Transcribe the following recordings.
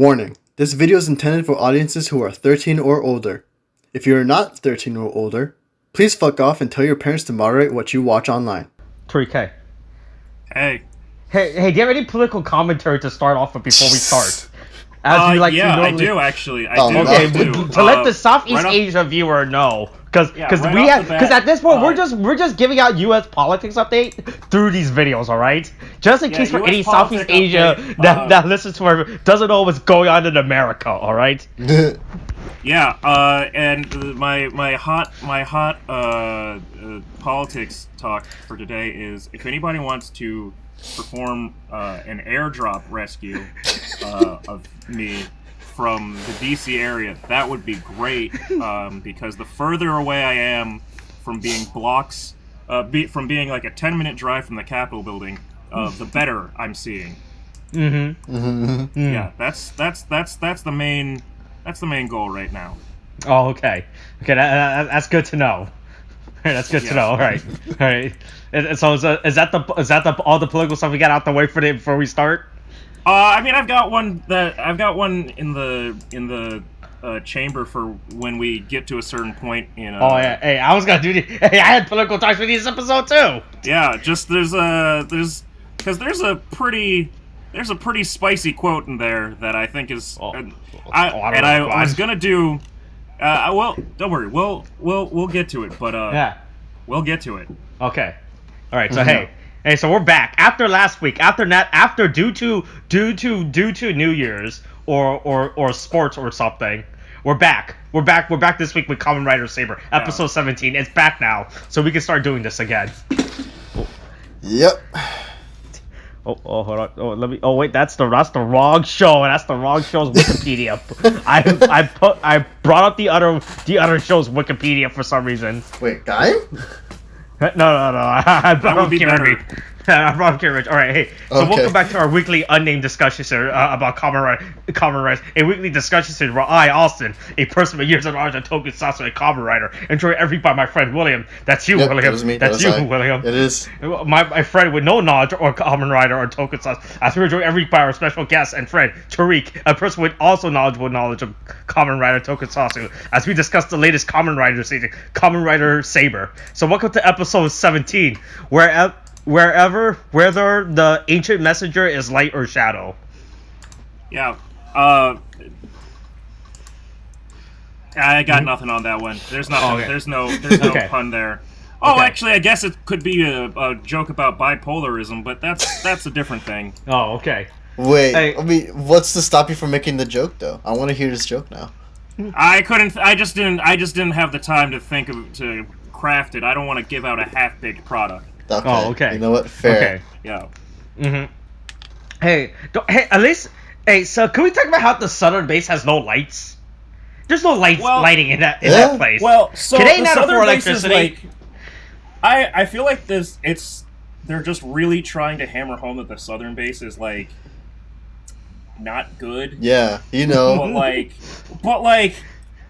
Warning, this video is intended for audiences who are 13 or older. If you are not 13 or older, please fuck off and tell your parents to moderate what you watch online. Tariq, hey. Hey, do you have any political commentary to start off with before we start? I do actually. I do. Okay, do. To let the Southeast Asia viewer know, because at this point we're just giving out U.S. politics update through these videos, all right? Just in case for any Southeast Asia that listens to our doesn't know what's going on in America, all right? And my hot politics talk for today is if anybody wants to perform an airdrop rescue of me from the DC area, that would be great, because the further away I am from being blocks, from being like a 10-minute drive from the Capitol building, the better I'm seeing. Yeah, that's the main goal right now. Oh, okay. That's good to know. That's good to know. All right. And so is that all the political stuff we got out the way before we start? I mean, I've got one in the chamber for when we get to a certain point in. Oh yeah. Hey, I was gonna do the. Hey, I had political talks for this episode too. Yeah, just there's a pretty spicy quote in there that I think is. I was gonna do. Well, don't worry. We'll get to it, but yeah, we'll get to it. Okay. All right. So hey, so we're back after last week. After due to New Year's or sports or something. We're back. We're back this week with Kamen Rider Saber, episode 17. It's back now, so we can start doing this again. Yep. Oh, hold on. Oh, let me. Oh, wait. That's the wrong show. That's the wrong show's Wikipedia. I brought up the other show's Wikipedia for some reason. Wait, guy? No. I brought up Kamen. I brought up Kamen. All right, hey. So welcome back to our weekly unnamed discussion here about Kamen Rider, a weekly discussion series where I, Austin, a person with years of knowledge on tokusatsu and Kamen Rider, enjoy every by my friend William. That's you, William. That was me. That's you, William. It is. My friend with no knowledge or Kamen Rider or tokusatsu. As we enjoy every by our special guest and friend Tariq, a person with also knowledge of Kamen Rider tokusatsu, as we discuss the latest Kamen Rider season, Kamen Rider Saber. So welcome to episode 17, whether the ancient messenger is light or shadow. Yeah. I got nothing on that one. There's nothing. Okay. There's no pun there. Oh, okay. Actually, I guess it could be a joke about bipolarism, but that's a different thing. Oh, okay. Wait, I mean, what's to stop you from making the joke though? I want to hear this joke now. I couldn't. I just didn't have the time to craft it. I don't want to give out a half-baked product. Okay. Oh, okay. You know what? Fair. Okay. Yeah. Mm-hmm. Hey, at least. Hey, so can we talk about how the southern base has no lights? There's no lights lighting in that place. Well, so can the not southern afford base electricity? is like. I feel like they're just really trying to hammer home that the southern base is like not good. Yeah, you know. but like,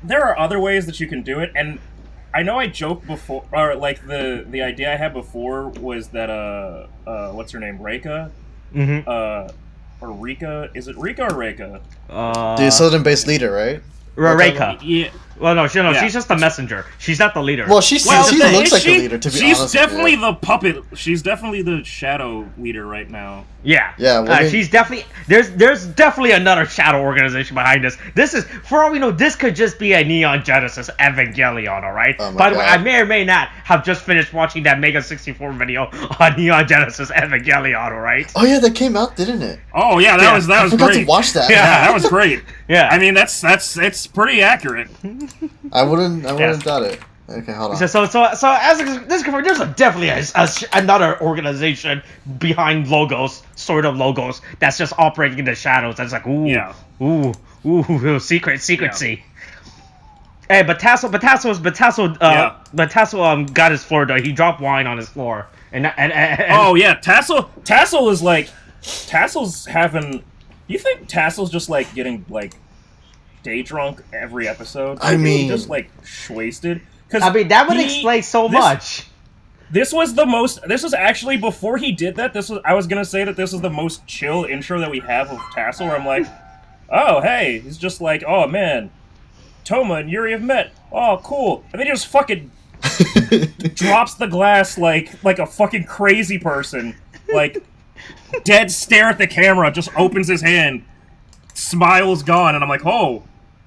there are other ways that you can do it, and I know I joked before, or like the idea I had before was that what's her name, Reika, or Rika? Is it Rika or Reika? The southern base leader, right? Reika. Yeah. Well, no, she's just the messenger. She's not the leader. Well, she looks like a leader, to be honest. She's definitely the puppet. She's definitely the shadow leader right now. Yeah. Yeah. She's definitely there's definitely another shadow organization behind this. This is, for all we know, this could just be a Neon Genesis Evangelion. All right. By the way, I may or may not have just finished watching that Mega 64 video on Neon Genesis Evangelion. All right. Oh yeah, that came out, didn't it? Oh yeah, that was I forgot great. to watch that. Yeah, that was great. Yeah. I mean, it's pretty accurate. I wouldn't doubt it. Okay, hold on. So as this confirmed, there's definitely another organization behind logos, that's just operating in the shadows. That's like secrecy. Hey, but Tassel got his floor though. He dropped wine on his floor, and oh yeah, Tassel is like, Tassel's having. You think Tassel's just like getting like day drunk every episode? I mean, just like wasted. I mean, that would explain so much. This was actually, before he did that, I was gonna say that this was the most chill intro that we have of Tassel, where I'm like, oh, hey, he's just like, oh, man, Toma and Yuri have met. Oh, cool. And then he just fucking drops the glass like a fucking crazy person. Like, dead stare at the camera, just opens his hand, smile's gone, and I'm like, oh,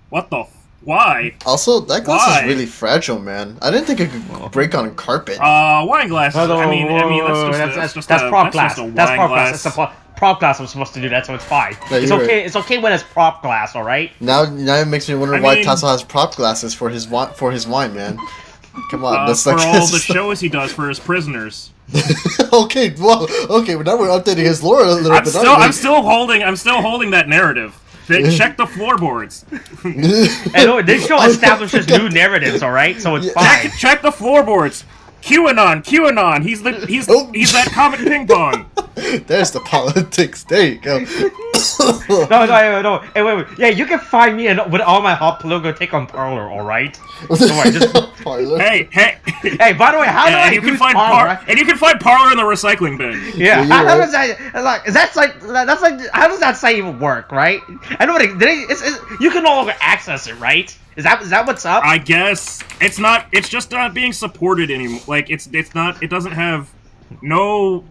what the why? Also, that glass is really fragile, man. I didn't think it could break on carpet. Wine glasses. I mean, that's prop glass. That's prop glass. That's prop glass I'm supposed to do that, so it's fine. No, it's okay. Right. It's okay when it's prop glass, all right? Now it makes me wonder why Tasso has prop glasses for his wine, man. Come on, that's for all the shows he does for his prisoners. Okay, well, but now we're updating his lore a little bit. I'm still holding that narrative. Check the floorboards. And this show establishes new narratives, all right? So it's fine. Check the floorboards. QAnon. He's that comic ping pong. There's the politics. There you go. No. Hey, wait. Yeah, you can find me with all my hot political take on Parlor, all right? Parlor. Hey. Hey, by the way, how do I use Parlor? And you can find Parlor in the recycling bin. Yeah. How does that? How does that site even work, right? I know you can no longer access it, right? Is that what's up? I guess it's not. It's just not being supported anymore. Like it's not. It doesn't have no.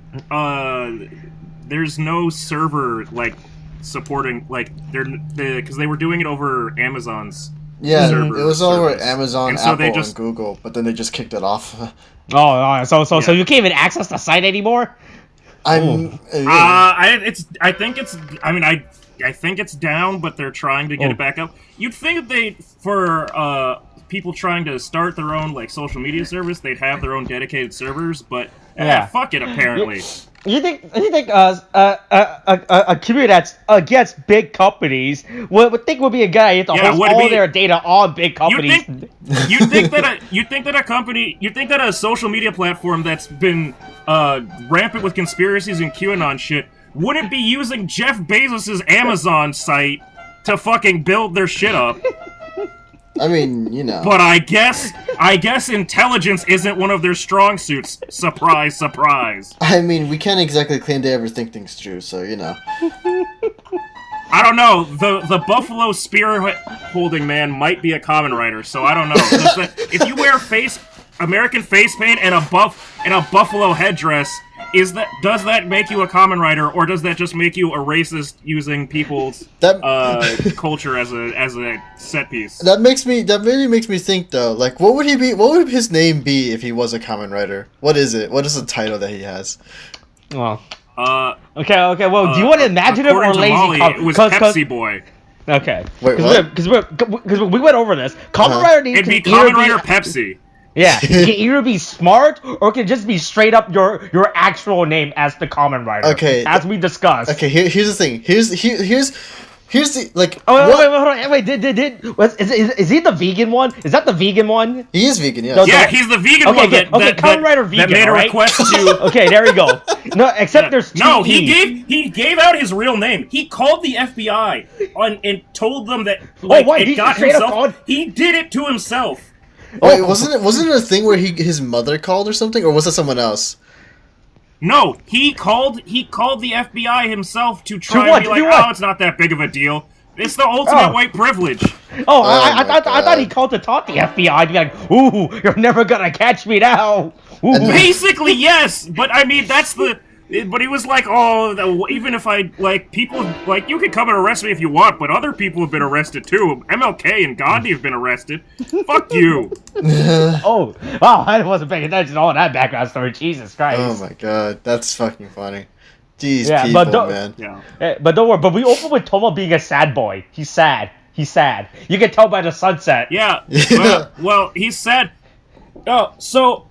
There's no server like supporting because they were doing it over Amazon's. Yeah, it was over Amazon, Apple, and Google, but then they just kicked it off. So you can't even access the site anymore. I think it's down, but they're trying to get it back up. You'd think for people trying to start their own like social media service, they'd have their own dedicated servers, but fuck it apparently. You think a community that's against big companies would think would be a guy to host all their data on big companies? You'd think that a social media platform that's been rampant with conspiracies and QAnon shit wouldn't be using Jeff Bezos' Amazon site to fucking build their shit up. I mean, you know. But I guess intelligence isn't one of their strong suits. Surprise, surprise. I mean, we can't exactly claim they ever think things through, so, you know. I don't know. The Buffalo Spear holding man might be a Kamen Rider, so I don't know. If you wear American face paint and a buffalo headdress, does that make you a Kamen Rider, or does that just make you a racist using people's culture as a set piece? That really makes me think though. Like, what would he be? What would his name be if he was a Kamen Rider? What is it? What is the title that he has? Well, okay. Well, do you want to imagine it or lazy? Molly, it was Pepsi Boy. Okay. Wait, what? Because we went over this. Kamen Rider needs to be Kamen Rider Pepsi. Yeah, it can either be smart or it can just be straight up your actual name as the Kamen Rider. Okay. As we discussed. Okay, here's the thing. Here's the like. Oh wait, is he the vegan one? Is that the vegan one? He is vegan, yeah. No, yeah, he's the vegan one. Kamen Rider vegan. That made a request to. Okay, there we go. No, except there's two. No, he gave out his real name. He called the FBI and told them that he did it to himself. Wait, wasn't it a thing where his mother called or something, or was it someone else? No, he called the FBI himself to try and be like, it's not that big of a deal. It's the ultimate white privilege. I thought he called to talk to the FBI to be like, ooh, you're never gonna catch me now. Ooh. Basically, yes, but I mean but he was like, even if people, you can come and arrest me if you want, but other people have been arrested too. MLK and Gandhi have been arrested. Fuck you. Oh, wow, I wasn't paying attention to all that background story. Jesus Christ. Oh my god, that's fucking funny. Jeez, people, man. Yeah. But don't worry, but we open with Toma being a sad boy. He's sad. You can tell by the sunset. Yeah, well, he's sad. Oh, so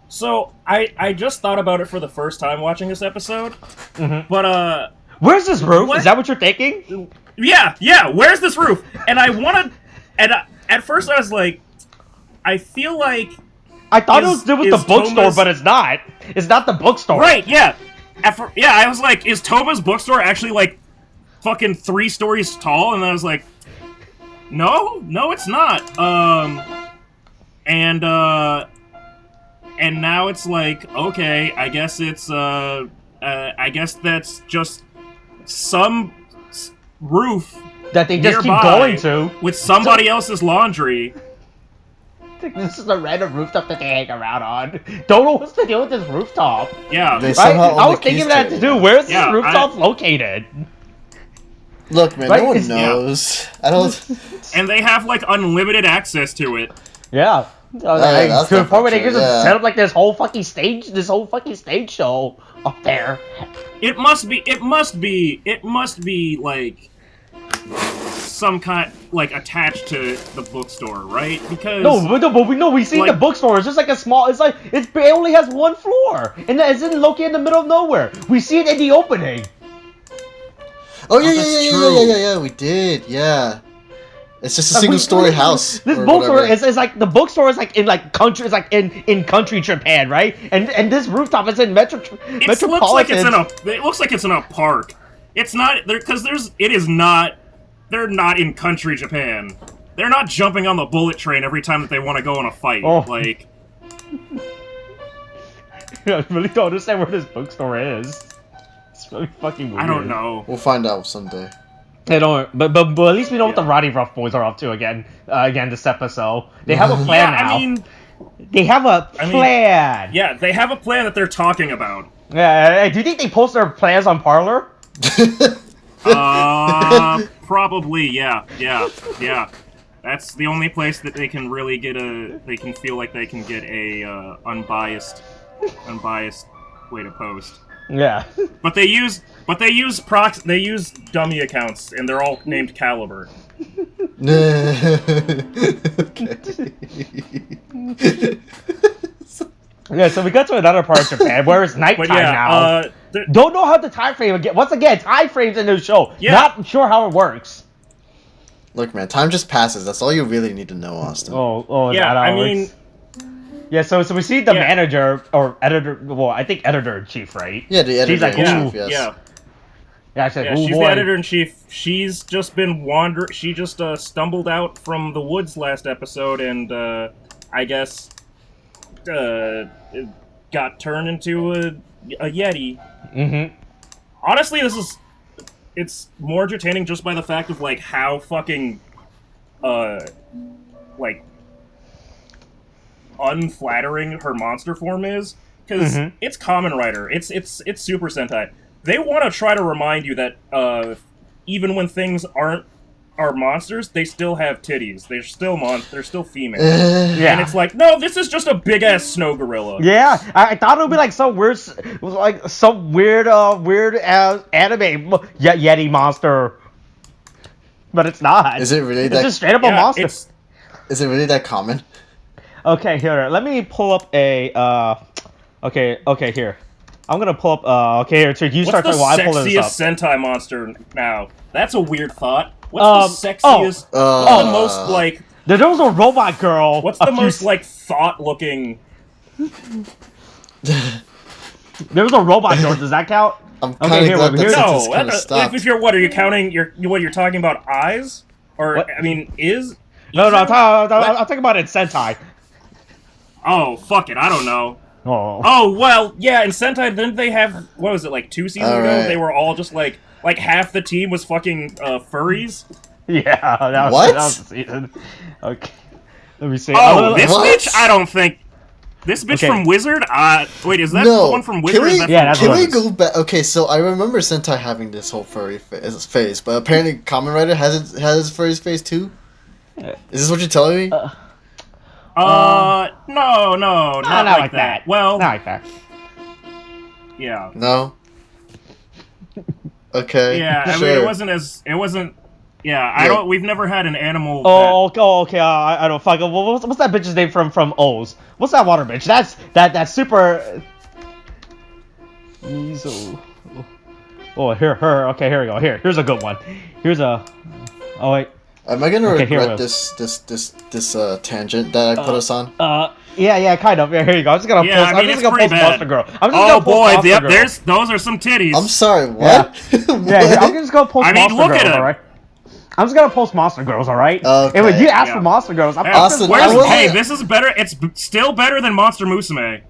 I just thought about it for the first time watching this episode. Mm-hmm. But where's this roof? What? Is that what you're thinking? Yeah. Where's this roof? And at first I was like, I feel like I thought it was to do with the bookstore, but it's not. It's not the bookstore. Right? Yeah. I was like, is Toma's bookstore actually like fucking 3 stories tall? And then I was like, no, it's not. And now it's like, okay, I guess it's, I guess that's just some roof that they just keep nearby going to with somebody else's laundry. This is a random rooftop that they hang around on. Don't know what's the deal with this rooftop. Yeah. They Right? somehow I own was the thinking keys that to too. it. Where's this rooftop located? Look, man, Right? no one knows. I don't. And they have like unlimited access to it. Yeah. that's To the point where they definitely can true, set up like this whole fucking stage show up there. It must be like some kind like attached to the bookstore, right? Because we see the bookstore. It's just like a small. It only has one floor, and it's located in the middle of nowhere. We see it in the opening. Oh yeah, we did, yeah. It's just a single-story house. This bookstore is like the bookstore is like in like country, it's like in country Japan, right? And this rooftop is in metropolitan. It looks like it's in a park. It's not there because it is not. They're not in country Japan. They're not jumping on the bullet train every time that they want to go in a fight. Oh. Like, I really don't understand where this bookstore is. It's really fucking weird. I don't know. We'll find out someday. They don't, but at least we know what the Roddy Rough Boys are up to again this episode. They have a plan now. I mean, they have a plan. Yeah, they have a plan that they're talking about. Yeah, do you think they post their plans on Parlor? Probably, yeah. That's the only place that they can really get they can feel like they can get a unbiased way to post. Yeah. But they use dummy accounts, and they're all named Caliber. Yeah, so we got to another part of Japan where it's nighttime now. Don't know how the time frame again. Once again, time frames in this show. Yeah. Not sure how it works. Look, man, time just passes. That's all you really need to know, Austin. Yeah, I mean. Yeah, so we see the manager or editor. Well, I think editor-in-chief, right? Yeah, the editor-in-chief. Yes. Yeah. Yeah, she's the editor-in-chief. She's just been wandering. She just stumbled out from the woods last episode, and I guess got turned into a yeti. Mm-hmm. Honestly, it's more entertaining just by the fact of like how fucking like unflattering her monster form is, because it's Kamen Rider. It's Super Sentai. They want to try to remind you that even when things are monsters, they still have titties. They're still they're still female. Yeah. And it's like, no, this is just a big ass snow gorilla. Yeah, I thought it would be like some weird anime Yeti monster, but it's not. Is it really It's just straight up a monster. Is it really that common? Okay, here. Let me pull up a. Okay, here. I'm gonna pull up. Okay, here. So you start talking while I pull this up. What's the sexiest Sentai monster now? That's a weird thought. What's the sexiest? What's the most like? There was a robot girl. What's the most like thought-looking? There was a robot girl. Does that count? I'm kind of glad no. If you're what are you counting? You're talking about eyes, or what? I mean, is? No, I'm talking about it in Sentai. Oh, fuck it, I don't know. Oh, well, yeah, in Sentai, didn't they have, what was it, like 2 seasons ago? Right. They were all just like half the team was fucking furries? Yeah, that was the season. Okay, let me see. Oh, this bitch? I don't think... This bitch from Wizard? Wait, is that the one from Wizard? Can we go back? Okay, so I remember Sentai having this whole furry phase, but apparently Kamen Rider has his furry phase too? Is this what you're telling me? No, not like that. Well, not like that. Yeah. No. Okay. Yeah, I mean, it wasn't. Yeah, I don't. We've never had an animal. Okay. I don't fuck. What's that bitch's name from O's? What's that water bitch? That's super. Oh, her. Okay, here we go. Here's a good one. Here's a. Oh wait. Am I gonna regret this tangent that I put us on? Yeah, kind of. Yeah, here you go. I'm just gonna post. I'm just gonna post Monster Girl. Those are some titties. I'm sorry. What? Yeah, I'm just gonna post Monster Girls. All right. I'm just gonna post Monster Girls. All right. Okay. And when you ask for Monster Girls, hey, this is better. It's still better than Monster Musume.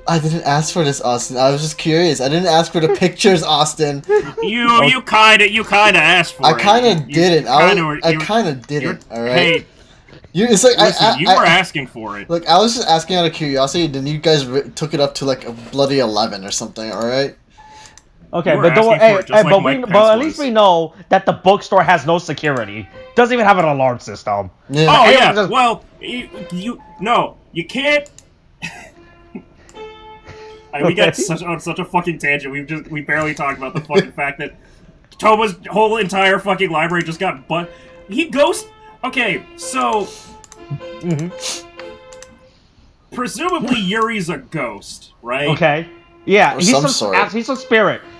I didn't ask for this, Austin. I was just curious. I didn't ask for the pictures, Austin. You kind of asked for it. I kind of didn't. I kind of didn't. All right. Hey, it's like listen, you were asking for it. Look, I was just asking out of curiosity. Then you guys took it up to like a bloody 11 or something. All right. Okay, but don't worry. But at least we know that the bookstore has no security. Doesn't even have an alarm system. Yeah. Oh yeah. Well, you can't. We got on such a fucking tangent. We barely talked about the fucking fact that Toba's whole entire fucking library just got he ghost. Okay, so presumably Yuri's a ghost, right? Okay. Yeah, or he's some spirit.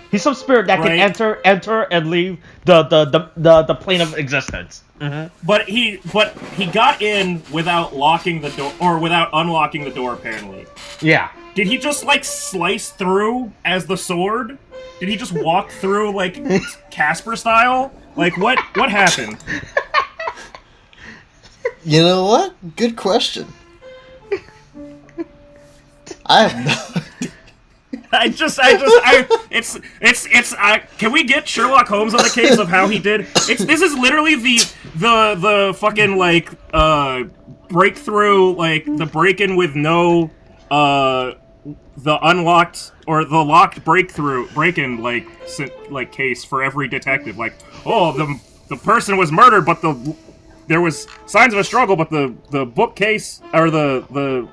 He's some spirit that can enter and leave the plane of existence. Mm-hmm. But he got in without locking the door or without unlocking the door. Apparently. Yeah. Did he just like slice through as the sword? Did he just walk through like Casper style? Like what happened? You know what? Good question. I have no. Can we get Sherlock Holmes on the case of how he did? This is literally the fucking like breakthrough, like the break-in with no the unlocked or the locked break-in like case for every detective. Like, oh, the person was murdered, but there was signs of a struggle, but the bookcase or the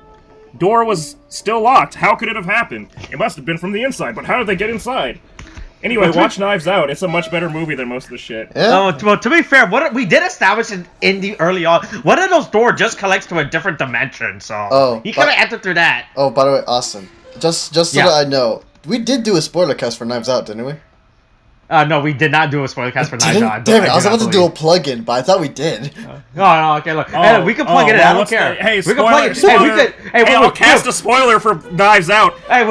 door was still locked. How could it have happened? It must have been from the inside, but how did they get inside? Anyway, watch Knives Out. It's a much better movie than most of the shit. Yeah. Well, to be fair, we did establish in the early on, one of those doors just connects to a different dimension, so he could have entered through that. Oh, by the way, Austin, just so that I know, we did do a spoiler cast for Knives Out, didn't we? No, we did not do a spoiler cast for Knives Out. Damn it, I was about to do a plug-in, but I thought we did. No, okay, look. Hey, we can plug it in, I don't care. Hey, spoiler. I'll cast a spoiler for Knives Out. Hey,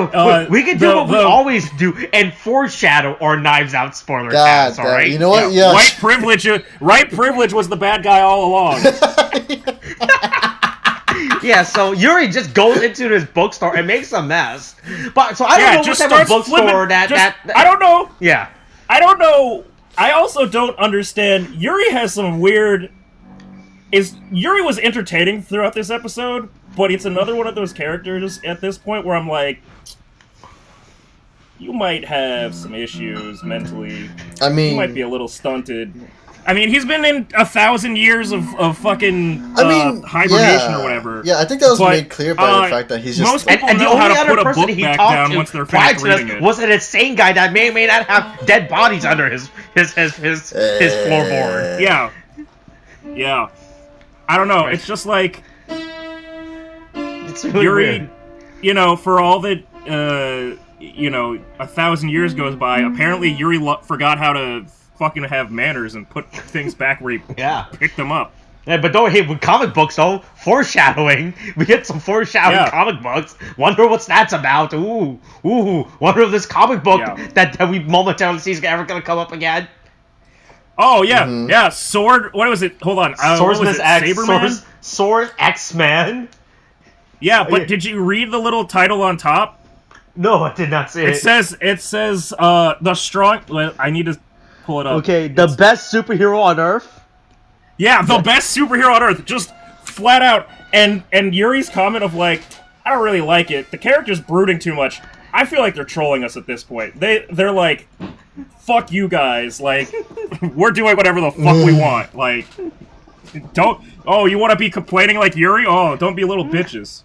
we can do what we always do and foreshadow our Knives Out spoiler cast, alright? You know what? Yeah. White privilege was the bad guy all along. Yeah, so Yuri just goes into this bookstore and makes a mess. But so I don't know what type of bookstore I don't know. Yeah. I don't know. I also don't understand. Yuri has some weird. Yuri was entertaining throughout this episode, but it's another one of those characters at this point where I'm like, you might have some issues mentally. I mean, you might be a little stunted. I mean, he's been in 1,000 years of fucking hibernation or whatever. Yeah, I think that was made clear by the fact that he's just... Most people know how to put a book back down once they're finished reading it. Was an insane guy that may or may not have dead bodies under his floorboard. Yeah. Yeah. I don't know. Right. It's just like... It's really Yuri, weird. For all that... 1,000 years goes by, apparently Yuri forgot how to fucking have manners and put things back where he picked them up. Yeah, but with comic books though, foreshadowing. We get some foreshadowing comic books. Wonder what's that's about. Ooh. Wonder if this comic book that we momentarily see is ever gonna come up again. Oh yeah, yeah. Sword. What was it? Hold on. Swordsman's X. Saberman? Sword X-Man. Yeah, but did you read the little title on top? No, I did not see it. It says the strong. I need to pull it up. Okay, the best superhero on Earth. Yeah, the best superhero on Earth, just flat out. And Yuri's comment of like, I don't really like it. The character's brooding too much. I feel like they're trolling us at this point. They're like, fuck you guys. Like, we're doing whatever the fuck we want. Like, don't. Oh, you want to be complaining like Yuri? Oh, don't be little bitches.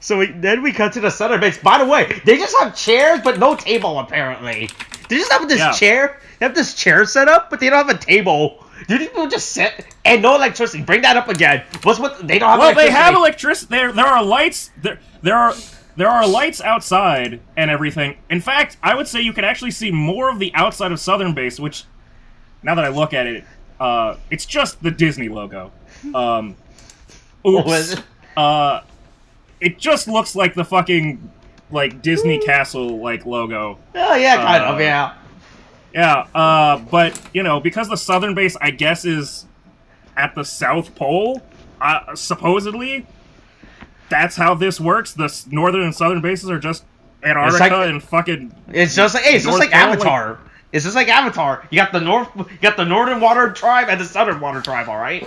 So then we cut to the Southern base. By the way, they just have chairs, but no table, apparently. They just have this chair. They have this chair set up, but they don't have a table. Do people just sit and no electricity? Bring that up again. They don't have electricity. Well, they have electricity. There are lights. There are lights outside and everything. In fact, I would say you can actually see more of the outside of Southern Base, which, now that I look at it, it's just the Disney logo. Oops. It just looks like the fucking, like, Disney Castle, like, logo. Oh, yeah, kind of, yeah. Yeah, but, because the Southern Base, I guess, is at the South Pole, supposedly, that's how this works. The northern and southern bases are just Antarctica and fucking. It's just like Avatar. It's just like Avatar. You got the northern water tribe and the southern water tribe. All right.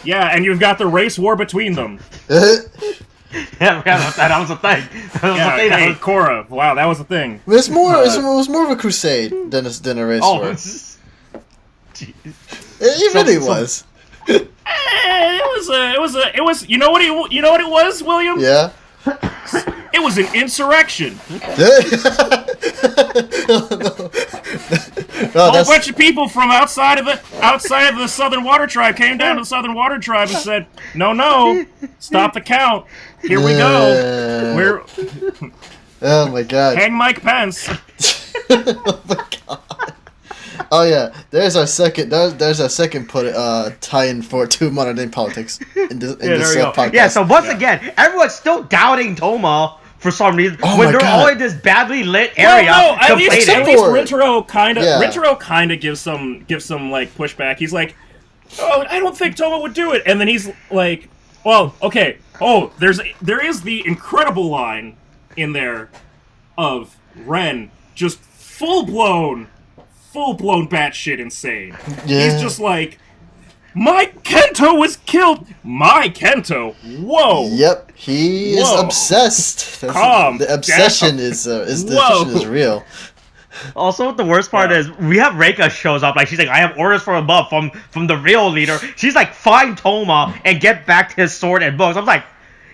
Yeah, and you've got the race war between them. Yeah, that was a thing. Hey, Korra. Wow, that was a thing. It was more of a crusade than a race war. It really was. It was. You know what it was, William? Yeah. It was an insurrection. No, a bunch of people from outside of the Southern Water Tribe came down to the Southern Water Tribe and said, "No, stop the count. Here we go. Oh my god. Hang Mike Pence." Oh my god. Oh yeah, there's our second tie-in to modern day politics in this podcast. Yeah, so once again, everyone's still doubting Toma for some reason when they're all in this badly lit area. Well, no, at least Rintaro kind of gives some like pushback. He's like, "Oh, I don't think Toma would do it," and then he's like, "Well, okay. Oh, there is the incredible line in there of Ren just full blown batshit insane. Yeah. He's just like, my Kento was killed. My Kento. Whoa. Yep. He is obsessed. The obsession is real. Also, the worst part is we have Reika shows up. Like she's like, I have orders from above from the real leader. She's like, find Toma and get back his sword and books. I'm like,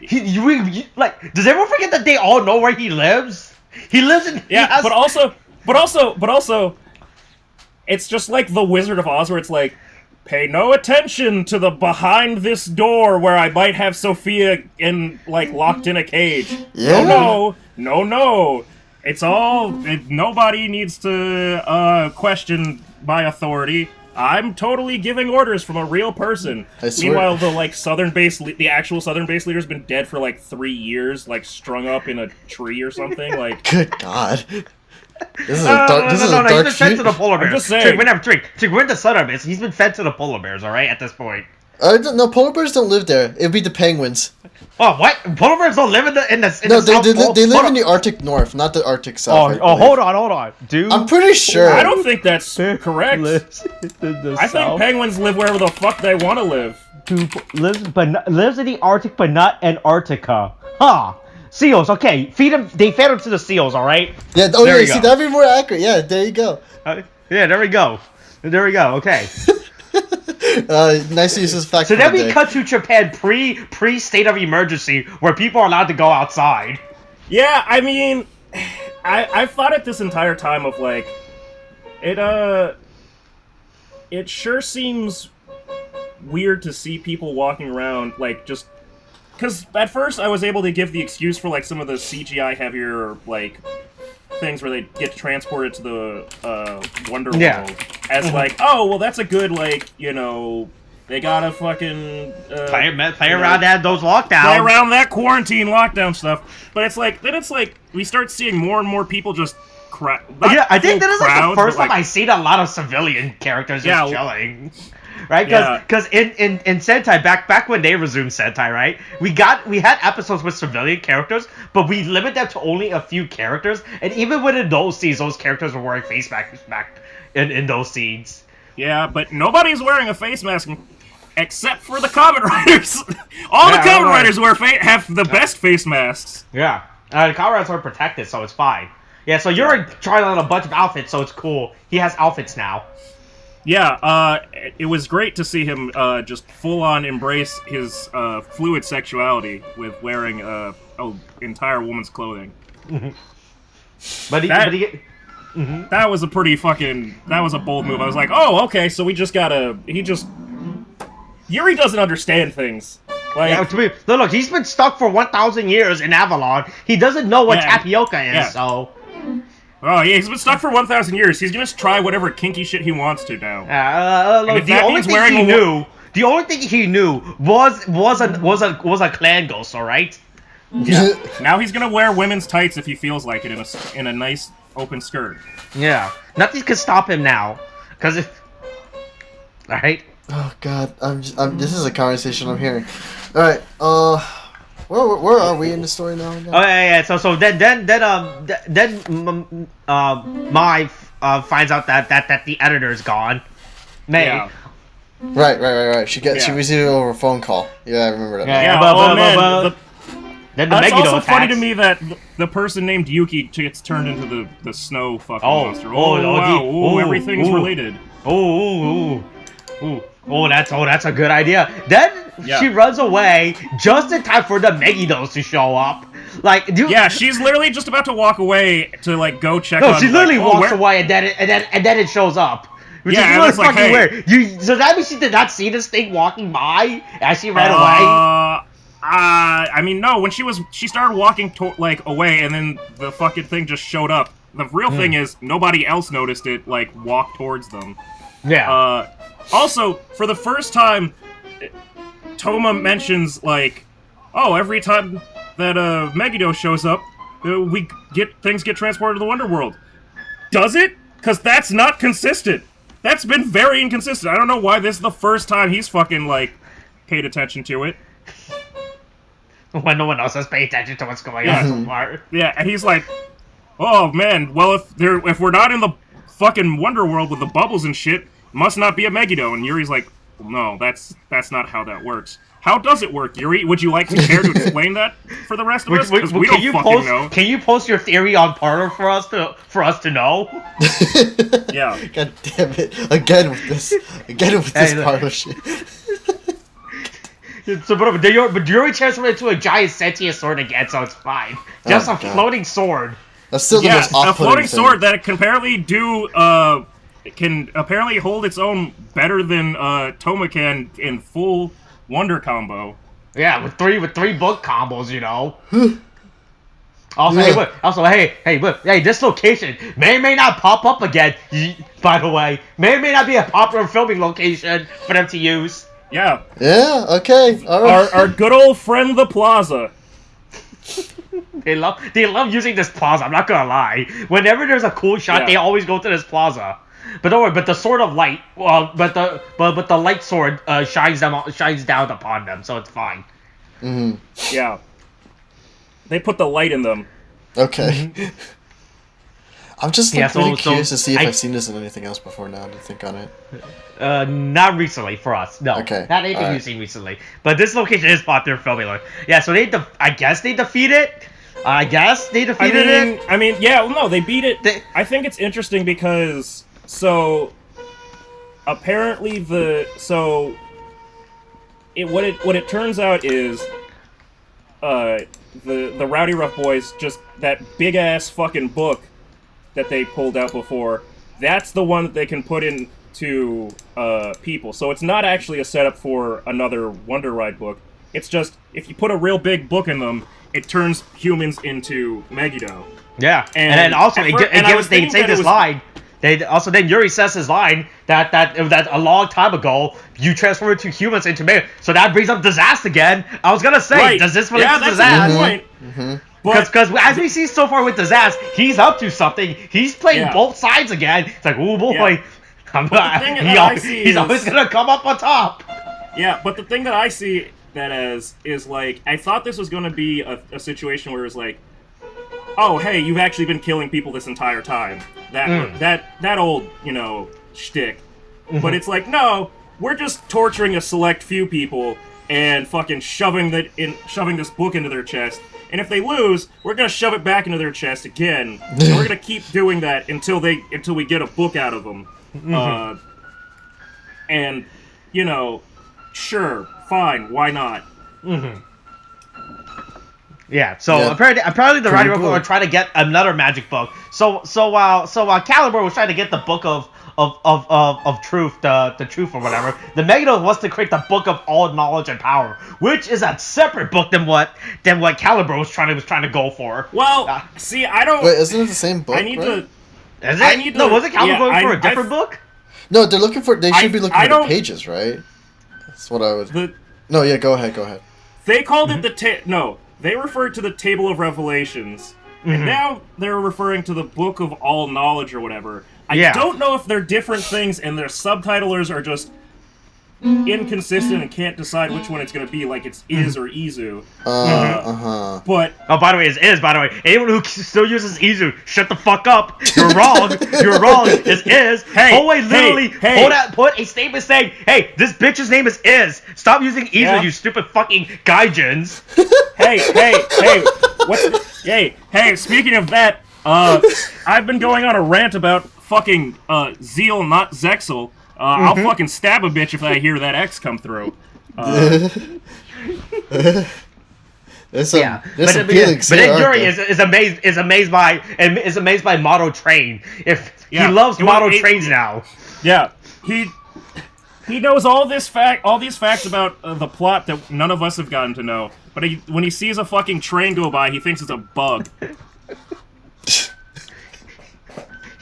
does everyone forget that they all know where he lives? He lives in but also. It's just like the Wizard of Oz, where it's like, pay no attention to the behind this door where I might have Sophia locked in a cage. Yeah. No. It's all. Nobody needs to question my authority. I'm totally giving orders from a real person. Meanwhile, the actual southern base leader's been dead for like 3 years, like strung up in a tree or something. Like, good God. This is a dark. He's been fed to the polar bears. I'm just saying. We're in the southern base. He's been fed to the polar bears. All right, at this point. No, polar bears don't live there. It'd be the penguins. Oh, what? Polar bears don't live in the they live in the Arctic North, not the Arctic South. Hold on, dude. I'm pretty sure. I don't think that's correct. I think penguins live wherever the fuck they want to live. Lives in the Arctic, but not Antarctica. Huh? Seals, okay. Feed them. They fed them to the seals, all right. Yeah. Oh, yeah. See, that'd be more accurate. Yeah. There you go. Yeah. There we go. Okay. Nice use of fact. So then we cut to Japan pre state of emergency, where people are allowed to go outside. Yeah, I mean, I've thought it this entire time of like, it sure seems weird to see people walking around like just. Because at first I was able to give the excuse for like some of the CGI heavier like things where they get transported to the Wonder World as like, oh well, that's a good like they gotta fucking play around those lockdowns, play around that quarantine lockdown stuff. But it's like we start seeing more and more people just I think that is like the first time I've seen a lot of civilian characters just chilling. Right, because in Sentai back when they resumed Sentai, right, we had episodes with civilian characters, but we limit them to only a few characters, and even within those scenes, those characters were wearing face masks back in those scenes. Yeah, but nobody's wearing a face mask except for the Kamen Riders. All the Kamen Riders have the best face masks. Yeah, the Kamen Riders are protected, so it's fine. Yeah, so you're trying on a bunch of outfits, so it's cool. He has outfits now. Yeah, it was great to see him just full-on embrace his fluid sexuality with wearing an entire woman's clothing. Mm-hmm. That was a pretty that was a bold move. I was like, oh, okay, so Yuri doesn't understand things. Like, look, he's been stuck for 1,000 years in Avalon. He doesn't know what tapioca is, so... Oh, yeah, he's been stuck for 1,000 years. He's gonna try whatever kinky shit he wants to now. Look, the only thing he knew was a clan ghost, all right? Yeah. Now he's gonna wear women's tights if he feels like it in a nice open skirt. Yeah. Nothing can stop him now, all right? Oh God, this is a conversation I'm hearing. All right, Where are we in the story now? Oh yeah. So then Mai finds out that the editor's gone. May. Yeah. Right. She received over a phone call. Yeah, I remember that. Yeah, but then the that's Megiddo also funny attacks. to me that the person named Yuki gets turned into the snow fucking monster. Wow! Everything's related. That's a good idea. Then she runs away just in time for the Megiddos to show up. Like, she's literally just about to walk away to like go check. No, she literally walks away and then it shows up. Which is really fucking weird. So that means she did not see this thing walking by as she ran away? I mean, no. When she started walking away, and then the fucking thing just showed up. The real thing is nobody else noticed it. Like walk towards them. Yeah. Also, for the first time, Toma mentions like, oh, every time that Megiddo shows up, things get transported to the Wonderworld. Does it? Because that's not consistent. That's been very inconsistent. I don't know why this is the first time he's fucking, like, paid attention to it. When no one else has paid attention to what's going on so far. Yeah, and he's like, oh, man, well, if we're not in the fucking Wonderworld with the bubbles and shit, must not be a Megiddo. And Yuri's like, no, that's not how that works. How does it work, Yuri? Would you like to care to explain that for the rest of us? Because we don't fucking know. Can you post your theory on Parler for us to know? Yeah. God damn it! Again with this Parler shit. So, but Yuri transformed into a giant sentient sword again, so it's fine. Just a floating sword. That's still the most off-putting a floating thing. sword that can apparently hold its own better than Toma can in full Wonder combo. Yeah, with three book combos, you know. Hey, this location may or may not pop up again. By the way, may or may not be a popular filming location for them to use. Yeah. Yeah. Okay. All right. Our good old friend, the Plaza. They love using this plaza. I'm not gonna lie. Whenever there's a cool shot, they always go to this plaza. But don't worry. But the sword of light, but the light sword shines down upon them, so it's fine. Mm-hmm. Yeah. They put the light in them. Okay. I'm just really curious to see if I've seen this in anything else before now to think on it. Not recently for us. No. Okay. Not anything you've seen recently. But this location is popular filming. Yeah, so I guess they defeat it. I mean, yeah, no, they beat it. I think it's interesting because apparently what it turns out is the Rowdy Rough Boys, just that big ass fucking book that they pulled out before, that's the one that they can put into people. So it's not actually a setup for another Wonder Ride book. It's just if you put a real big book in them, it turns humans into Megiddo. Yeah, and then also they say this line. Then Yuri says his line that a long time ago you transformed into humans into Megiddo. So that brings up Disaster again. I was gonna say, does this relate to Disaster? Yeah, that's a good point. Because as we see so far with Disaster, he's up to something. He's playing both sides again. It's like, oh boy, he's always gonna come up on top. Yeah, but the thing that I see that as is like, I thought this was gonna be a situation where it's like, oh hey, you've actually been killing people this entire time. That old, shtick. But it's like, no, we're just torturing a select few people and fucking shoving this book into their chest. And if they lose, we're gonna shove it back into their chest again. And we're gonna keep doing that until we get a book out of them. And sure, fine, why not? Yeah. So apparently the Rowdy Rough Boys are trying to get another magic book. So while Caliber was trying to get the book of truth, the truth or whatever, the Megiddo wants to create the book of all knowledge and power, which is a separate book than what Caliber was trying to go for. Well, see, I don't. Wait, isn't it the same book? Is it? No, was it Caliber going for a different book? No, they're looking for. They should be looking for the pages, right? That's what I would. No, yeah, go ahead. They called it no. They referred to the Table of Revelations, and now they're referring to the Book of All Knowledge or whatever. I don't know if they're different things, and their subtitlers are just inconsistent and can't decide which one it's gonna be, like it's Iz or Izu. But by the way, it's Iz. By the way, anyone who still uses Izu, shut the fuck up. You're wrong. You're wrong. It's Iz. Always literally put a statement saying, "Hey, this bitch's name is Iz. Stop using Izu, you stupid fucking gaijins." Hey, speaking of that, I've been going on a rant about fucking Zeal, not Zexel. I'll fucking stab a bitch if I hear that X come through. There's some but then Yuri is amazed by model train. He loves model trains now. Yeah, he knows all these facts about the plot that none of us have gotten to know. But when he sees a fucking train go by, he thinks it's a bug.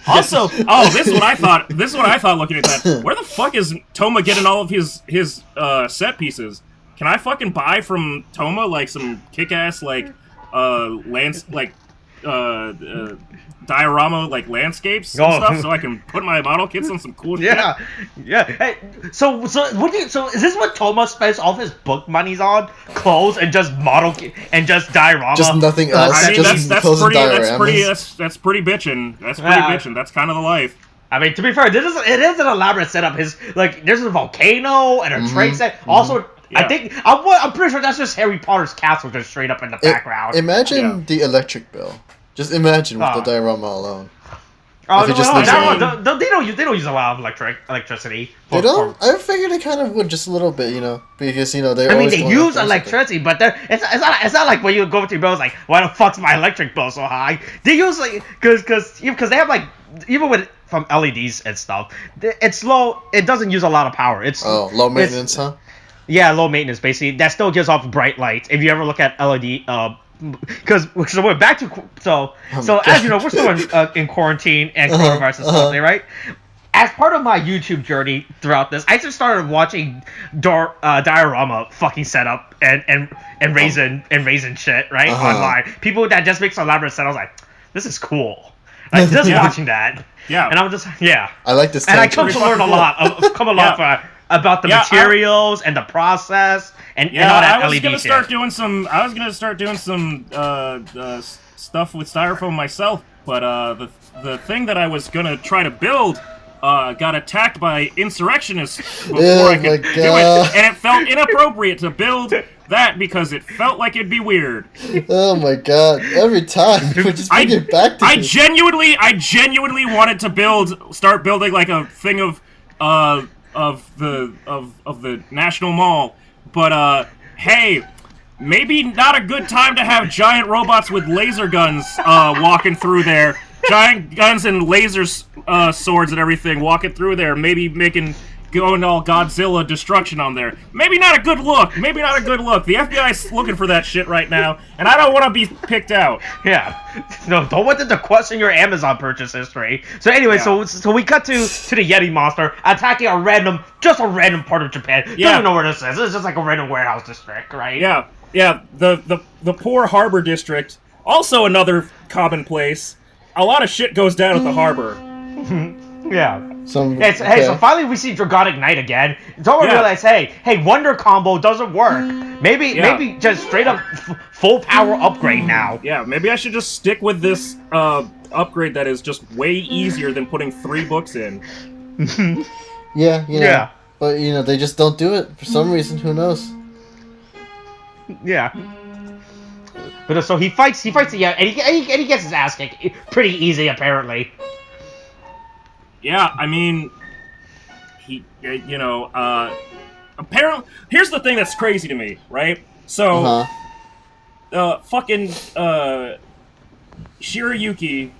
Also, this is what I thought. This is what I thought looking at that. Where the fuck is Toma getting all of his set pieces? Can I fucking buy from Toma like some kick-ass diorama like landscapes and stuff, so I can put my model kits on some cool shit? Yeah. Hey, so is this what Toma spends all of his book monies on? Clothes and just and just diorama. Just nothing else. I mean, that's pretty bitchin'. That's pretty bitchin'. That's kind of the life. I mean, to be fair, it is an elaborate setup. There's a volcano and a train set. Also, I think I'm pretty sure that's just Harry Potter's castle just straight up in the background. Imagine the electric bill. Just imagine with the diorama alone. They don't use a lot of electricity. They don't. I figured they kind of would just a little bit, because they. They use electricity, but it's not like when you go with your bill, it's like, why the fuck's my electric bill so high? They use because they have even from LEDs and stuff, it's low. It doesn't use a lot of power. It's low maintenance, huh? Yeah, low maintenance. Basically, that still gives off bright lights. If you ever look at LED, because we're back to as you know, we're still in quarantine and coronavirus and stuff, right? As part of my YouTube journey throughout this, I just started watching diorama fucking setup and raisin shit right online. People that just make some elaborate set. I was like, this is cool. Just watching that. Yeah. And I'm just I like this. And I come to learn a lot. About the materials and the process and all that LED shit. I was gonna start doing some stuff with styrofoam myself, but the thing that I was gonna try to build got attacked by insurrectionists before I could do it, and it felt inappropriate to build that because it felt like it'd be weird. Oh my god! Every time, just bring it back to I genuinely wanted to start building like a thing of the National Mall, but hey, maybe not a good time to have giant robots with laser guns walking through there. Giant guns and laser swords and everything walking through there, maybe going all Godzilla destruction on there. Maybe not a good look. The FBI's looking for that shit right now, and I don't want to be picked out. Yeah. No, don't want them to question your Amazon purchase history. So anyway, so we cut to the Yeti monster attacking a random part of Japan. Doesn't know where this is. It's just like a random warehouse district, right? Yeah. The poor harbor district. Also another commonplace. A lot of shit goes down at the harbor. Yeah. So finally we see Dragonic Knight again. Don't realize, hey, Wonder Combo doesn't work. Maybe just straight up full power upgrade now. Yeah, maybe I should just stick with this upgrade that is just way easier than putting 3 books in. Yeah. But they just don't do it for some reason. Who knows? Yeah. But so he fights and he gets his ass kicked pretty easy apparently. Yeah, I mean, apparently, here's the thing that's crazy to me, right? So, fucking, Shirayuki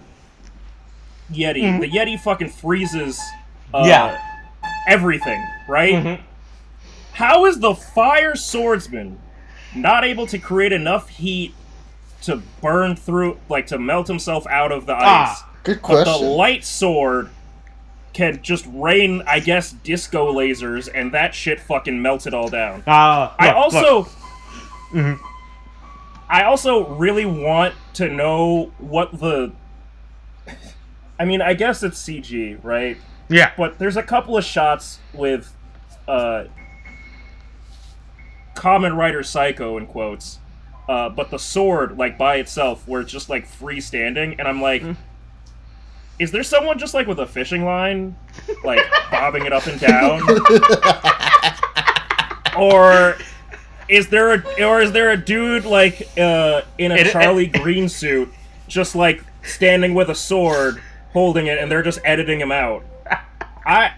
Yeti, the Yeti fucking freezes, everything, right? Mm-hmm. How is the fire swordsman not able to create enough heat to burn through, to melt himself out of the ice? Good question. But the light sword can just rain, I guess, disco lasers, and that shit fucking melts it all down. I also really want to know what I mean, I guess it's CG, right? Yeah. But there's a couple of shots with Kamen Rider Psycho in quotes, but the sword like by itself, where it's just like freestanding, and I'm like, is there someone just like with a fishing line, like bobbing it up and down, or is there a dude like in a Charlie Green suit, just like standing with a sword, holding it, and they're just editing him out? I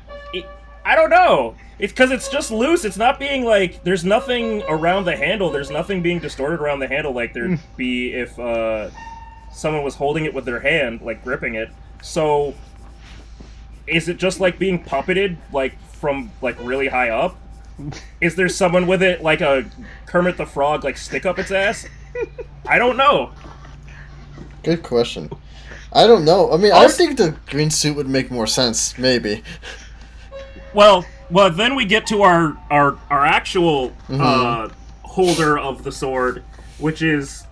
don't know. It's because it's just loose. It's not being like, there's nothing around the handle. There's nothing being distorted around the handle like there'd be if someone was holding it with their hand, like gripping it. So, is it just like being puppeted, like from like really high up? Is there someone with it like a Kermit the Frog, like stick up its ass? I don't know. Good question. I don't know. I mean, I think the green suit would make more sense, maybe. Well, then we get to our actual holder of the sword, which is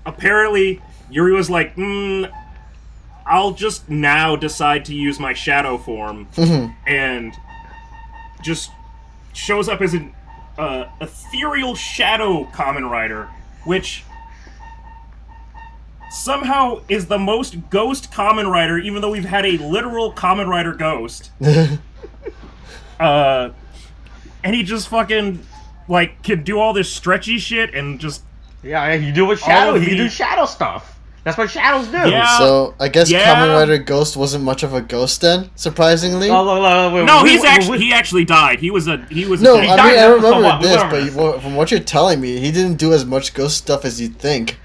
apparently Yuri was like, I'll just now decide to use my shadow form, and just shows up as an ethereal shadow Kamen Rider, which somehow is the most ghost Kamen Rider, even though we've had a literal Kamen Rider ghost. And he just fucking, like, can do all this stretchy shit and just... Yeah, you do with shadow. You can do shadow stuff. That's what shadows do. Yeah. So, I guess Kamen Rider Ghost wasn't much of a ghost then, surprisingly? He actually died. He was a... No, I mean, I remember this, but from what you're telling me, he didn't do as much ghost stuff as you'd think.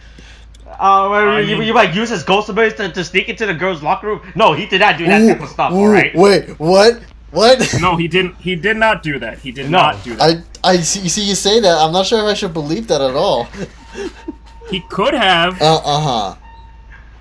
You like use his ghost ability to sneak into the girl's locker room? No, he did not do that type of stuff, alright? Wait, what? What? No, he didn't. He did not do that. He did not do that. I see you say that. I'm not sure if I should believe that at all. He could have.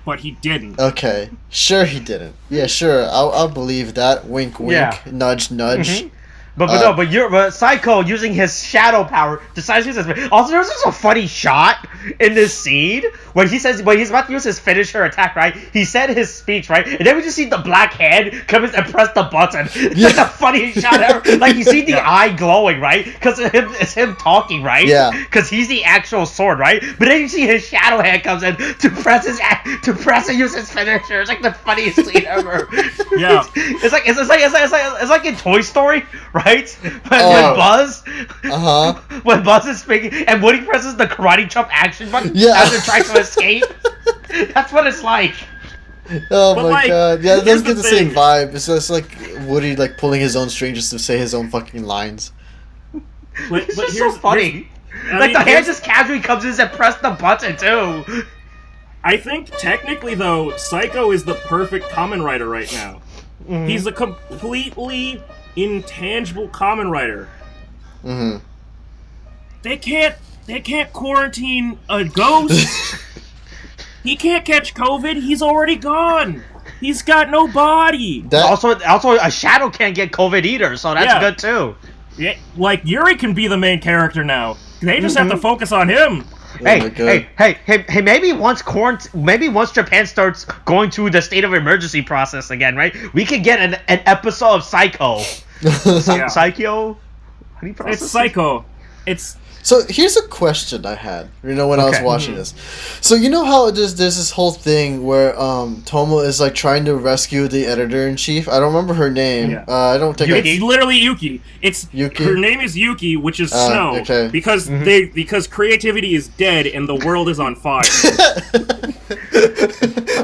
But he didn't. Okay. Sure he didn't. Yeah, sure. I'll believe that. Wink, wink. Nudge, nudge. But Psycho, using his shadow power, decides to use his... Also, there's just a funny shot in this scene when he says, when he's about to use his finisher attack, right? He said his speech, right? And then we just see the black hand come in and press the button. It's like the funniest shot ever. Like, you see the eye glowing, right? Because it's him talking, right? Yeah. Because he's the actual sword, right? But then you see his shadow hand comes in to press and use his finisher. It's like the funniest scene ever. Yeah. It's like in Toy Story, right? When Buzz is speaking and Woody presses the karate chop action button as they're trying to escape. That's what it's like. Oh my god. Yeah, it does get the same vibe. It's just like Woody like pulling his own strings to say his own fucking lines. It's just so funny. Like the hand just casually comes in and press the button too. I think technically though, Psycho is the perfect Kamen Rider right now. He's a completely intangible Kamen Rider. They can't quarantine a ghost. He can't catch COVID. He's already gone. He's got no body. Also, a shadow can't get COVID either, so that's good too. Yeah, like Yuri can be the main character now. They just have to focus on him. Hey! Maybe once Japan starts going through the state of emergency process again, right? We could get an episode of Psycho. Psycho? How do you pronounce It's Psycho. So here's a question I had, when I was watching this. So you know how there's this whole thing where Tomo is like trying to rescue the editor-in-chief? I don't remember her name. Yeah. I don't think it's literally Yuki. It's Yuki? Her name is Yuki, which is snow. Okay. Because creativity is dead and the world is on fire.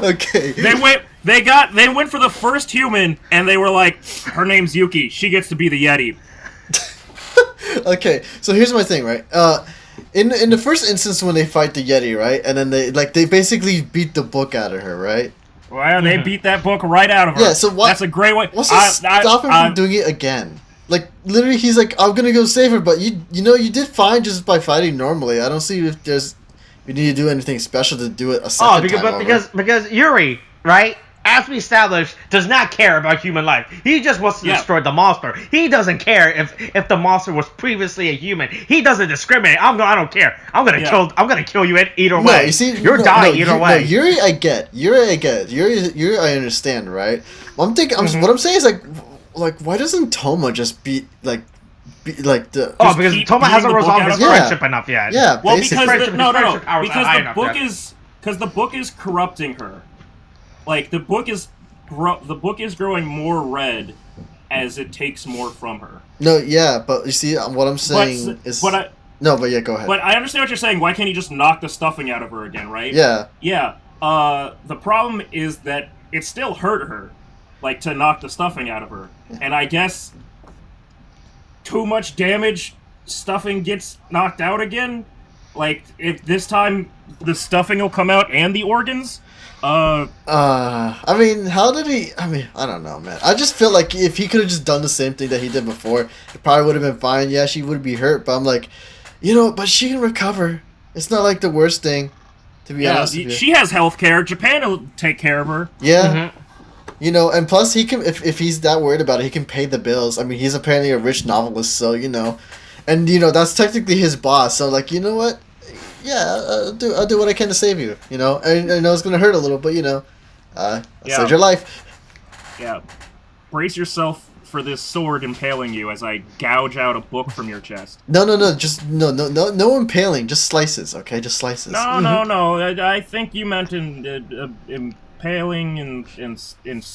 Okay. They went for the first human and they were like, her name's Yuki. She gets to be the Yeti. Okay, so here's my thing, right? In the first instance when they fight the Yeti, right, and then they basically beat the book out of her, right? Well, they beat that book right out of her. Yeah, so that's a great way. What's to stop him from doing it again? Like literally, he's like, I'm gonna go save her, but you did fine just by fighting normally. I don't see if you need to do anything special to do it a second time. Because Yuri, right? As we established, does not care about human life. He just wants to destroy the monster. He doesn't care if the monster was previously a human. He doesn't discriminate. I don't care. I'm gonna kill you either way. No, you see, you're dying either way. No, Yuri, I get. Yuri, I understand, right? I'm thinking. What I'm saying is like, why doesn't Toma just beat because Toma hasn't resolved his friendship enough yet. Yeah, well, because the book is corrupting her. Like the book is growing more red as it takes more from her. No, yeah, but you see, what I'm saying is. Go ahead. But I understand what you're saying. Why can't he just knock the stuffing out of her again, right? Yeah. Yeah. The problem is that it still hurt her, like to knock the stuffing out of her, and I guess too much damage, stuffing gets knocked out again. Like if this time the stuffing will come out and the organs. I mean, how did he? I mean, I don't know, man. I just feel like if he could have just done the same thing that he did before, it probably would have been fine. Yeah, she would be hurt, but I'm like, but she can recover. It's not like the worst thing, to be honest with you. She has health care. Japan will take care of her. Yeah. Mm-hmm. And plus he can, if he's that worried about it, he can pay the bills. I mean, he's apparently a rich novelist, so, and, that's technically his boss. So, like, you know what? Yeah, I'll do what I can to save you, I know it's going to hurt a little, but, save your life. Yeah. Brace yourself for this sword impaling you as I gouge out a book from your chest. No, just, no impaling, just slices, okay? Just slices. No, I think you meant impaling and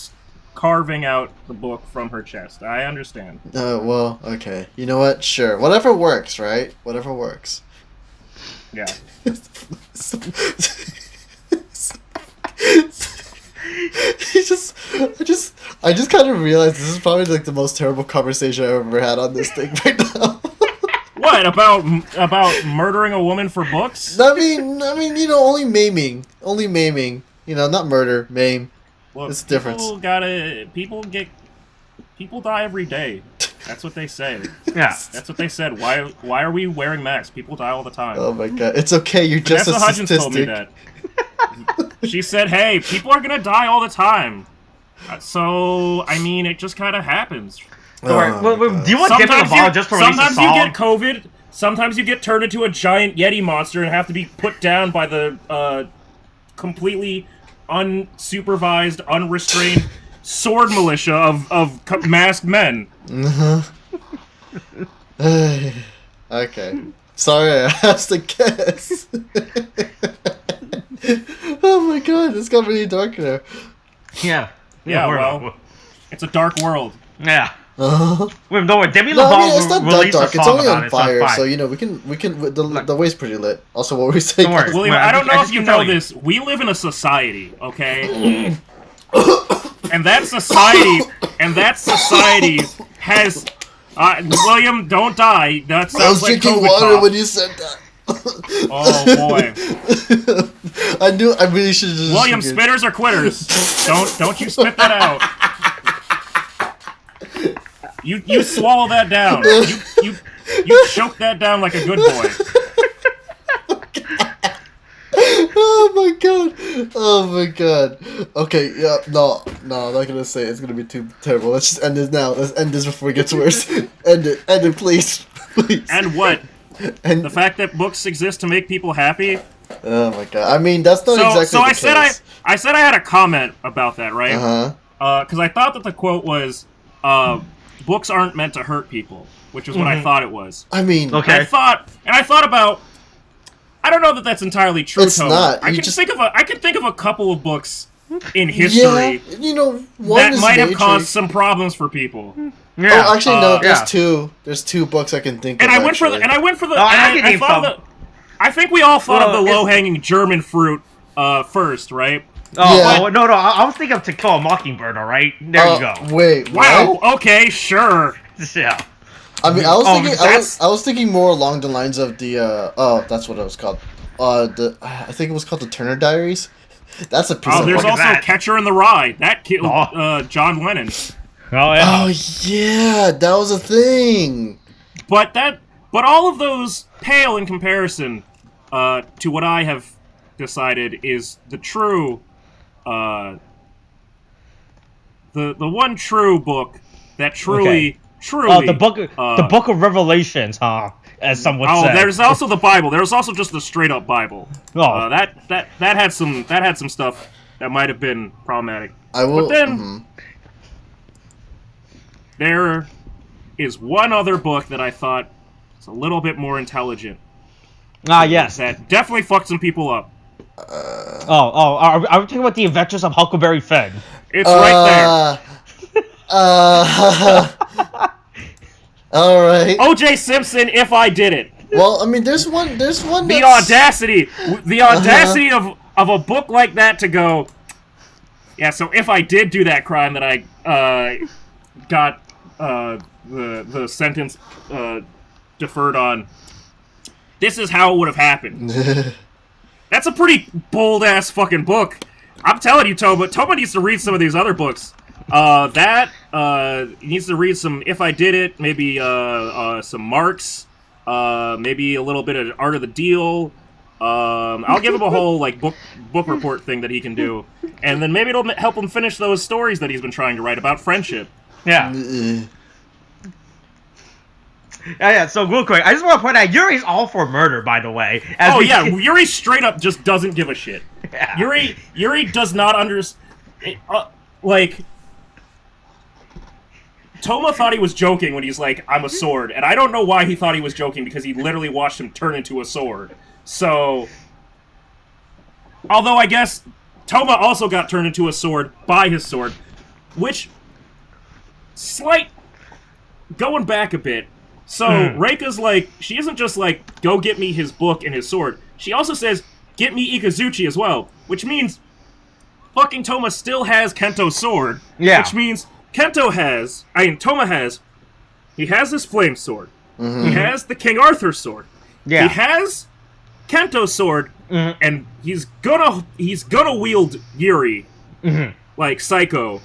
carving out the book from her chest. I understand. Well, okay. You know what? Sure. Whatever works, right? Whatever works. Yeah. I just kind of realized this is probably like the most terrible conversation I've ever had on this thing right now. What about murdering a woman for books? I mean, only maiming, not murder, maim. Look, it's the difference. People die every day. That's what they say. Yeah, that's what they said. Why are we wearing masks? People die all the time. Oh my god, it's okay. You're just a Hudgens statistic. told me that. She said, "Hey, people are gonna die all the time." So I mean, it just kind of happens. Do you want Demi Lovato just to release a song? Sometimes you get COVID. Sometimes you get turned into a giant Yeti monster and have to be put down by the completely unsupervised, unrestrained sword militia of masked men. Okay. Sorry, I asked to guess. Oh my god, this got really dark there. Yeah. Well, it's a dark world. Yeah. Uh-huh. Wait, don't worry, Demi Lovato it's not that dark. It's only on fire, so we can. The way's pretty lit. Also, what were we saying? Don't worry. William, I don't know if you know this. We live in a society, okay? and that society has. William, don't die. That sounds I was like drinking COVID water cough. when you said that. Oh boy! I knew. I really should have just. William, spitters are quitters. Don't you spit that out. You swallow that down. You choke that down like a good boy. Oh my god. Okay, yeah, no, I'm not gonna say it. It's gonna be too terrible. Let's just end this now. Let's end this before it gets worse. End it, please. And what? And the fact that books exist to make people happy? Oh my god. I mean, that's not exactly the case. I said I had a comment about that, right? Uh-huh. Because I thought that the quote was, books aren't meant to hurt people, which is what I thought it was. I mean... Okay. I thought about... I don't know that that's entirely true, It's Tony. not. I can think of a couple of books in history one that might have caused some problems for people. Yeah. Oh, actually, no. There's two. There's two books I can think of. I went for the. I think we all thought of the low-hanging German fruit first, right? No. I was thinking of To Kill a Mockingbird. All right, there you go. Wait. Wow. What? Okay. Sure. Yeah. I mean, I was thinking more along the lines of the. That's what it was called. I think it was called the Turner Diaries. That's a piece of. There's also Catcher in the Rye. That killed John Lennon. Oh yeah. Oh yeah, that was a thing. But all of those pale in comparison to what I have decided is the true, the one true book that truly. The book of Revelations, as some would say. There's also the Bible. There's also just the straight up Bible. That had some stuff that might have been problematic. I will. But then there is one other book that I thought was a little bit more intelligent. Yes. That definitely fucked some people up. Are we talking about the Adventures of Huckleberry Finn? It's right there. All right. O.J. Simpson, If I Did It. Well, I mean, there's one. The audacity of a book like that to go. Yeah, so if I did do that crime that I got the sentence deferred on, this is how it would have happened. That's a pretty bold-ass fucking book. I'm telling you, Toma needs to read some of these other books. He needs to read some If I Did It, maybe some Marx, maybe a little bit of Art of the Deal. I'll give him a whole like book report thing that he can do, and then maybe it'll help him finish those stories that he's been trying to write about friendship. Yeah. Yeah, so real quick, I just want to point out, Yuri's all for murder, by the way. Yuri straight up just doesn't give a shit. Yeah. Yuri does not understand, Toma thought he was joking when he's like, I'm a sword, and I don't know why he thought he was joking, because he literally watched him turn into a sword. So, although I guess Toma also got turned into a sword by his sword, which, going back a bit, so Reika's like, she isn't just like, go get me his book and his sword. She also says, get me Ikazuchi as well. Which means, fucking Toma still has Kento's sword. Yeah. Which means, Toma has his flame sword. Mm-hmm. He has the King Arthur sword. Yeah. He has Kento's sword, and he's gonna wield Yuri, like Psycho,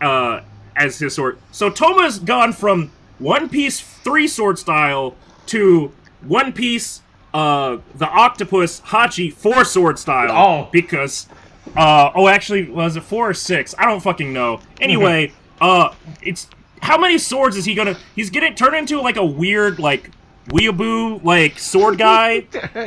as his sword. So Toma's gone from One Piece 3-sword style to One Piece the Octopus Hachi 4-sword style. Oh. Because actually, was it 4 or 6? I don't fucking know. Anyway, it's how many swords is he gonna? He's getting turned into like a weird like weeaboo like sword guy.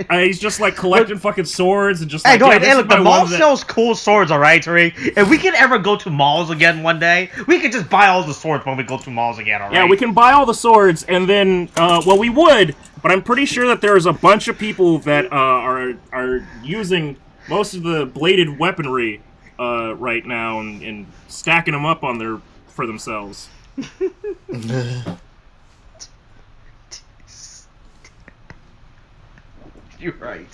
He's just like collecting fucking swords and just like. Hey, look, the mall sells cool swords, alright, Tariq? If we can ever go to malls again one day, we could just buy all the swords when we go to malls again, alright? Yeah, we can buy all the swords, and then, we would, but I'm pretty sure that there's a bunch of people that are using most of the bladed weaponry right now and stacking them up for themselves. You're right.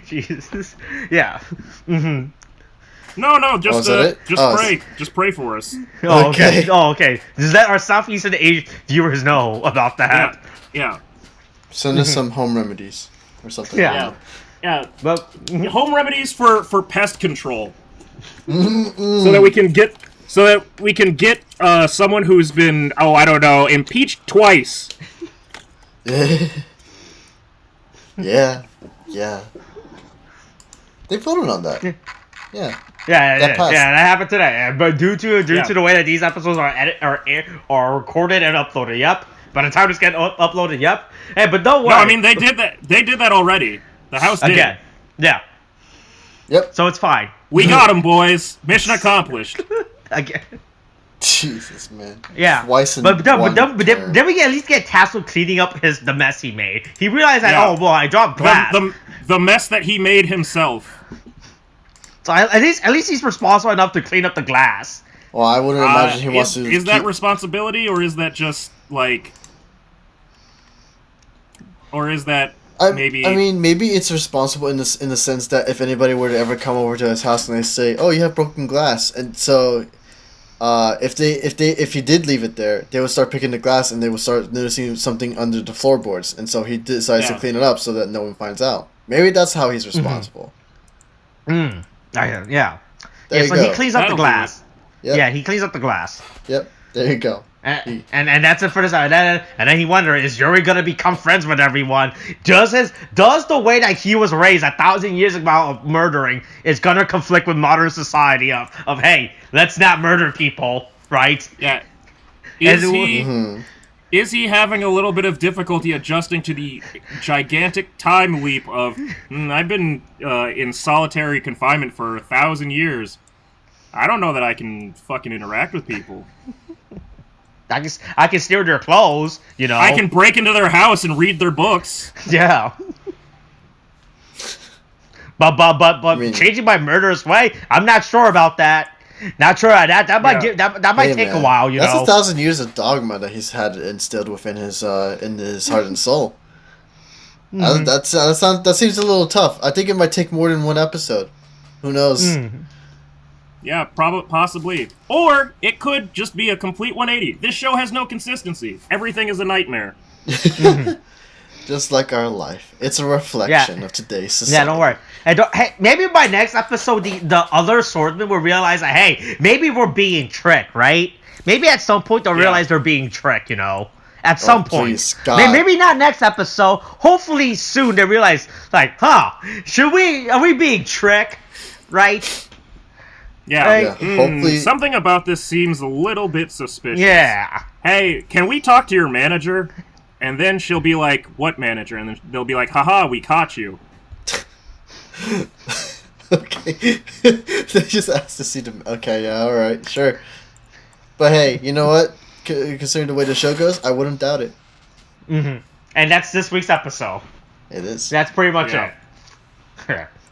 Jesus. Yeah. Mm-hmm. No, just pray. Us. Just pray for us. Oh, okay. Oh, okay. Does that our Southeastern Asian viewers know about that? Yeah. Send us some home remedies or something. Yeah. But home remedies for pest control. So that we can get someone who's been impeached twice. Yeah. They voted on that. Yeah. That happened today. But due to the way that these episodes are recorded and uploaded, yep. By the time it's getting uploaded, yep. Hey, but don't worry. No, I mean they did that. They did that already. The House did. Again. Yeah. Yep. So it's fine. We got him, boys. Mission accomplished. Again. Jesus, man. Yeah. But then we at least get tasked with cleaning up the mess he made. He realized that, I dropped glass. The mess that he made himself. So at least he's responsible enough to clean up the glass. Well, I wouldn't imagine he wants to. Is that responsibility, or is that just like, or is that maybe? I mean, maybe it's responsible in the sense that if anybody were to ever come over to his house and they say, "Oh, you have broken glass," and so. If he did leave it there, they would start picking the glass and they would start noticing something under the floorboards, and so he decides to clean it up so that no one finds out. Maybe that's how he's responsible. Yeah. There you so go. he cleans up the glass. Yep. Yeah, he cleans up the glass. Yep. There you go. And that's it for this. And then he wonders, is Yuri gonna become friends with everyone? Does the way that he was raised 1,000 years ago of murdering is gonna conflict with modern society of hey, let's not murder people, right? Yeah. Is he having a little bit of difficulty adjusting to the gigantic time leap of I've been in solitary confinement for 1,000 years. I don't know that I can fucking interact with people. I can steal their clothes, you know. I can break into their house and read their books. Yeah. But changing my murderous way, I'm not sure about that. Not sure that might take a while, you know. That's 1,000 years of dogma that he's had instilled within his heart and soul. That seems a little tough. I think it might take more than one episode. Who knows? Yeah, possibly. Or it could just be a complete 180. This show has no consistency. Everything is a nightmare. Just like our life. It's a reflection of today's society. Yeah, don't worry. And maybe by next episode, the other swordsmen will realize that, hey, maybe we're being tricked, right? Maybe at some point they'll realize they're being tricked, you know? At some point. Please, God. Maybe not next episode. Hopefully soon they realize, like, are we being tricked? Right? Yeah. Hopefully. Something about this seems a little bit suspicious. Yeah. Hey, can we talk to your manager? And then she'll be like, what manager? And then they'll be like, haha, we caught you. Okay. They just asked to see them. Okay, yeah, alright, sure. But hey, you know what? Considering the way the show goes, I wouldn't doubt it. And that's this week's episode. It is. That's pretty much it.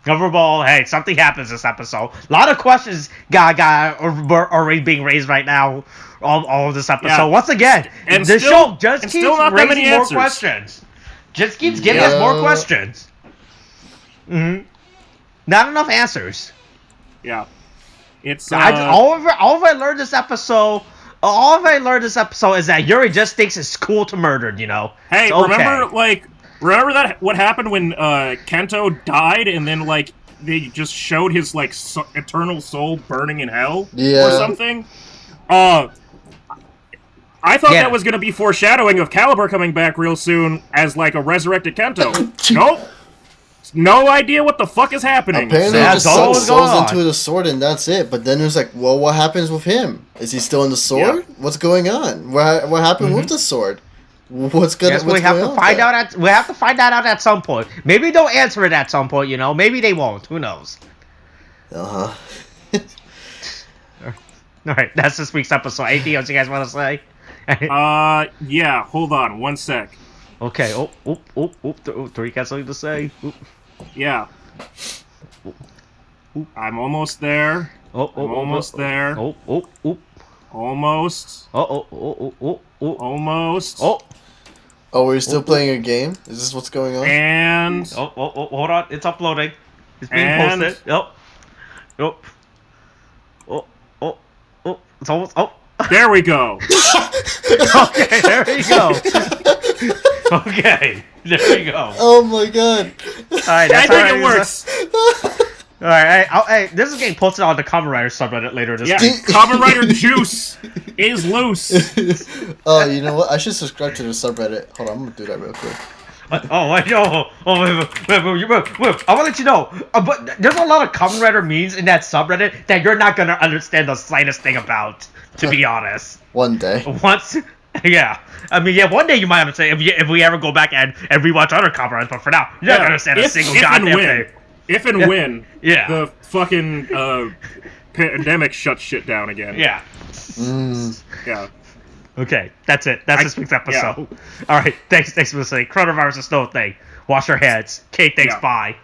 Overall, hey, something happens this episode. A lot of questions are already being raised right now. All of this episode. Yeah. Once again, and the show just keeps raising more answers. Questions. Just keeps giving us more questions. Not enough answers. Yeah. It's all of I learned this episode. All of I learned this episode is that Yuri just thinks it's cool to murder. You know. Hey, remember that what happened when Kento died, and then like they just showed his like eternal soul burning in hell or something. I thought that was going to be foreshadowing of Caliber coming back real soon as, like, a resurrected Kento. Nope. No idea what the fuck is happening. Apparently, just sucks souls into the sword and that's it. But then there's like, well, what happens with him? Is he still in the sword? Yeah. What's going on? What happened with the sword? What's going on? We have to find that out at some point. Maybe they'll answer it at some point, you know. Maybe they won't. Who knows? All right, that's this week's episode. Anything else you guys want to say? Yeah, hold on, one sec. Okay, Tariq got something to say? Yeah. I'm almost there. Almost there. Almost. Almost. Oh, we're still playing a game? Is this what's going on? And... hold on, it's uploading. It's being posted. It's almost... There we go. Okay, there we go. Okay, there we go. Oh my god. Alright, I think it works. Alright, this is getting posted on the Kamen Rider subreddit later this week. Kamen Rider juice is loose. Oh, you know what? I should subscribe to the subreddit. Hold on, I'm gonna do that real quick. Wait, I want to let you know, but there's a lot of Kamen Rider memes in that subreddit that you're not gonna understand the slightest thing about, to be honest. One day. Yeah. I mean, yeah, one day you might understand if we ever go back and rewatch other Kamen Riders, but for now, you're not gonna understand a single goddamn thing. If and when the fucking pandemic shuts shit down again. Yeah. Yeah. Okay, that's it. That's this week's episode. Yeah. All right, thanks for listening. Coronavirus is no thing. Wash your hands. Okay, thanks. Bye.